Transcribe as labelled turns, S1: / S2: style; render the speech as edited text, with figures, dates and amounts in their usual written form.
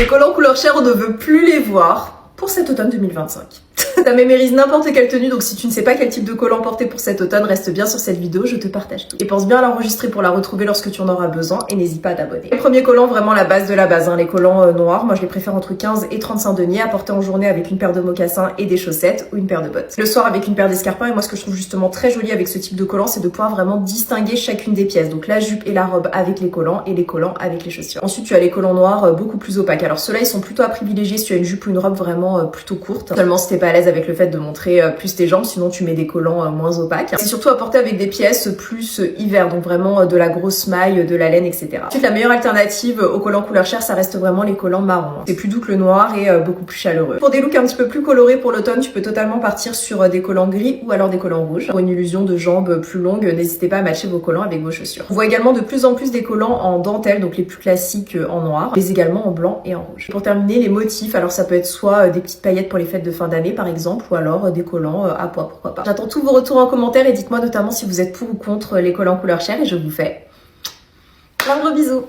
S1: Les collants couleur chair, on ne veut plus les voir pour cet automne 2025. Ça mémérise n'importe quelle tenue, donc si tu ne sais pas quel type de collant porter pour cet automne, reste bien sur cette vidéo, je te partage tout. Et pense bien à l'enregistrer pour la retrouver lorsque tu en auras besoin, et n'hésite pas à t'abonner. Les premiers collants, vraiment la base de la base, hein, les collants noirs, moi je les préfère entre 15 et 35 deniers, à porter en journée avec une paire de mocassins et des chaussettes, ou une paire de bottes. Le soir avec une paire d'escarpins, et moi ce que je trouve justement très joli avec ce type de collant, c'est de pouvoir vraiment distinguer chacune des pièces. Donc la jupe et la robe avec les collants, et les collants avec les chaussures. Ensuite tu as les collants noirs beaucoup plus opaques. Alors ceux-là ils sont plutôt à privilégier si tu as une jupe ou une robe vraiment plutôt courte. Seulement si t'es pas à l'aise avec le fait de montrer plus tes jambes, sinon tu mets des collants moins opaques. C'est surtout à porter avec des pièces plus hiver, donc vraiment de la grosse maille, de la laine, etc. Ensuite, la meilleure alternative aux collants couleur chair, ça reste vraiment les collants marron. C'est plus doux que le noir et beaucoup plus chaleureux. Pour des looks un petit peu plus colorés pour l'automne, tu peux totalement partir sur des collants gris ou alors des collants rouges. Pour une illusion de jambes plus longue, n'hésitez pas à matcher vos collants avec vos chaussures. On voit également de plus en plus des collants en dentelle, donc les plus classiques en noir, mais également en blanc et en rouge. Pour terminer, les motifs, alors ça peut être soit des petites paillettes pour les fêtes de fin d'année par exemple, ou alors des collants à pois, pourquoi pas. J'attends tous vos retours en commentaire et dites-moi notamment si vous êtes pour ou contre les collants couleur chair et je vous fais plein de gros bisous.